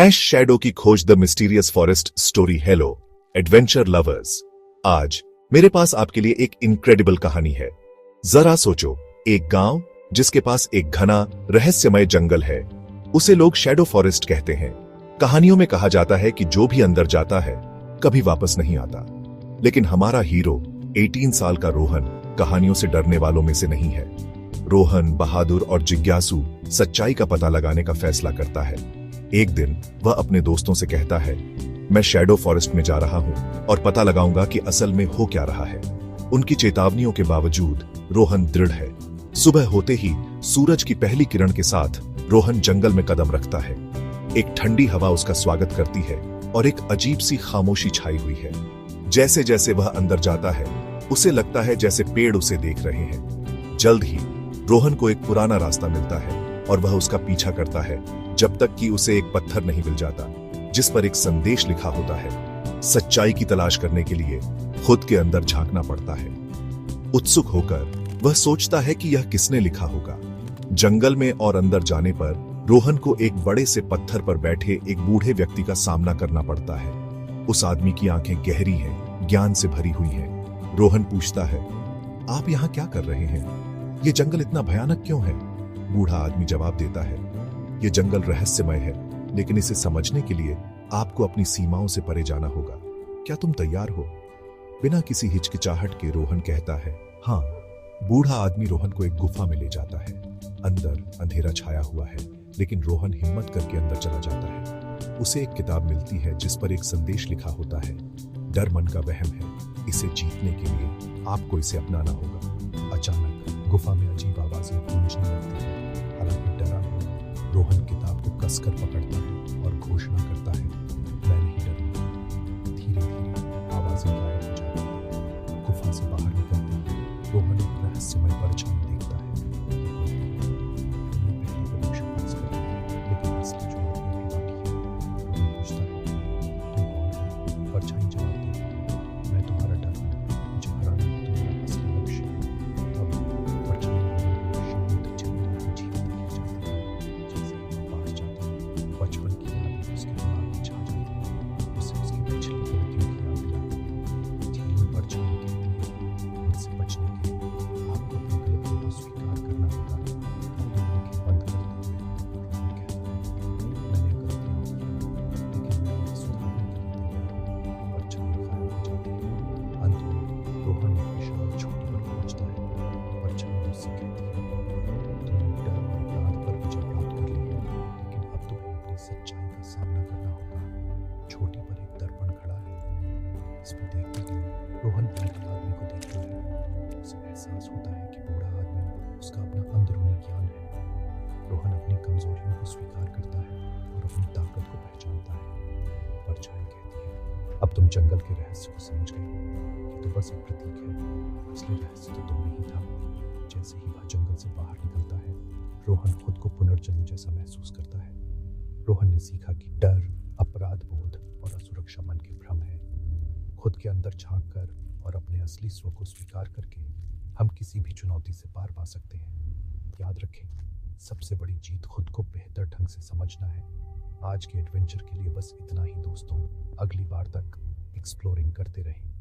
Shadow की खोज the mysterious forest story. Hello adventure lovers, आज मेरे पास आपके लिए एक इनक्रेडिबल कहानी है। जरा सोचो, एक गांव जिसके पास एक घना रहस्यमय जंगल है, उसे लोग शैडो फॉरेस्ट कहते हैं। कहानियों में कहा जाता है कि जो भी अंदर जाता है कभी वापस नहीं आता। लेकिन हमारा हीरो 18 साल का रोहन कहानियों से डरने वालों में से नहीं है। रोहन बहादुर और जिज्ञासु सच्चाई का पता लगाने का फैसला करता है। एक दिन वह अपने दोस्तों से कहता है, मैं शैडो फॉरेस्ट में जा रहा हूं और पता लगाऊंगा कि असल में हो क्या रहा है। उनकी चेतावनियों के बावजूद रोहन दृढ़ है। सुबह होते ही सूरज की पहली किरण के साथ रोहन जंगल में कदम रखता है। एक ठंडी हवा उसका स्वागत करती है और एक अजीब सी खामोशी छाई हुई है। जैसे जैसे वह अंदर जाता है उसे लगता है जैसे पेड़ उसे देख रहे हैं। जल्द ही रोहन को एक पुराना रास्ता मिलता है और वह उसका पीछा करता है जब तक कि उसे एक पत्थर नहीं मिल जाता जिस पर एक संदेश लिखा होता है। सच्चाई की तलाश करने के लिए खुद के अंदर झांकना पड़ता है। उत्सुक होकर वह सोचता है कि यह किसने लिखा होगा। जंगल में और अंदर जाने पर रोहन को एक बड़े से पत्थर पर बैठे एक बूढ़े व्यक्ति का सामना करना पड़ता है। उस आदमी की आंखें गहरी हैं, ज्ञान से भरी हुई हैं। रोहन पूछता है, आप यहाँ क्या कर रहे हैं? ये जंगल इतना भयानक क्यों है? बूढ़ा आदमी जवाब देता है, ये जंगल रहस्यमय है, लेकिन इसे समझने के लिए आपको अपनी सीमाओं से परे जाना होगा। क्या तुम तैयार हो? बिना किसी हिचकिचाहट के रोहन कहता है, हाँ। बूढ़ा आदमी रोहन को एक गुफा में ले जाता है। अंदर अंधेरा छाया हुआ है, लेकिन रोहन हिम्मत करके अंदर चला जाता है। उसे एक किताब मिलती है जिस पर एक संदेश लिखा होता है, डर मन का वहम है, इसे जीतने के लिए आपको इसे अपनाना होगा। अचानक गुफा में अजीब आवाजें गूंजने लगती हैं। हालांकि डरा हुआ रोहन किताब को कसकर पकड़ता है और घोषणा करता है, मैं नहीं डरूंगा। धीरे धीरे आवाजें गायब हो जाती हैं। गुफा से बाहर निकलते ही रोहन एक रहस्यमय परछाई देखता है। पहली प्रवेश पास कर लिया, लेकिन असली चुनौती अभी बाकी है। रोहन पूछता है, तुम कौन हो? परछाई जवाब देती है, मैं तुम्हारा डर हूं, मुझे हराना ही तुम्हारा असली लक्ष्य है। तब परछाई रोहन को शांत चेहरे को झीलती ले जाती है। जैसे ही वह पास जाता है, बचपन की यादें उसके दिमाग में छा जाती है। उसे उसकी पिछली गलतियों की याद दिलाती है। झील में परछाई कहती है, मुझसे बचने के लिए आपको अपनी गलतियों को स्वीकार करना होगा। अपनी आंखें बंद करते हुए रोहन कहता है, मैंने गलतियां की, लेकिन मैं उन्हें सुधारने के लिए तैयार हूं। परछाई गायब हो जाती है। अंत में रोहन एक विशाल चोटी पर पहुंचता है। परछाई उससे कहती है, तुमने डर और अपराध पर विजय प्राप्त कर ली है, लेकिन अब तुम्हें अपनी सच्चाई का सामना करना होगा। चोटी पर एक दर्पण खड़ा है। इसमें देखते हुए रोहन बूढ़े आदमी को देखता है। उसे एहसास होता है कि बूढ़ा आदमी उसका अपना अंदरूनी ज्ञान है। रोहन अपनी कमजोरियों को स्वीकार करता है और अपनी ताकत को पहचानता है। परछाई कहती है, अब तुम जंगल के रहस्य को समझ गए हो। ये तो बस एक प्रतीक है, असली रहस्य तो तुम में ही था। जैसे ही वह जंगल से बाहर निकलता है, रोहन खुद को पुनर्जन्म जैसा महसूस करता है। रोहन ने सीखा कि डर, अपराध बोध और असुरक्षा मन के भ्रम है। खुद के अंदर झांक कर और अपने असली स्व को स्वीकार करके हम किसी भी चुनौती से पार पा सकते हैं। याद रखें, सबसे बड़ी जीत खुद को बेहतर ढंग से समझना है। आज के एडवेंचर के लिए बस इतना ही दोस्तों। अगली बार तक एक्सप्लोरिंग करते रहें।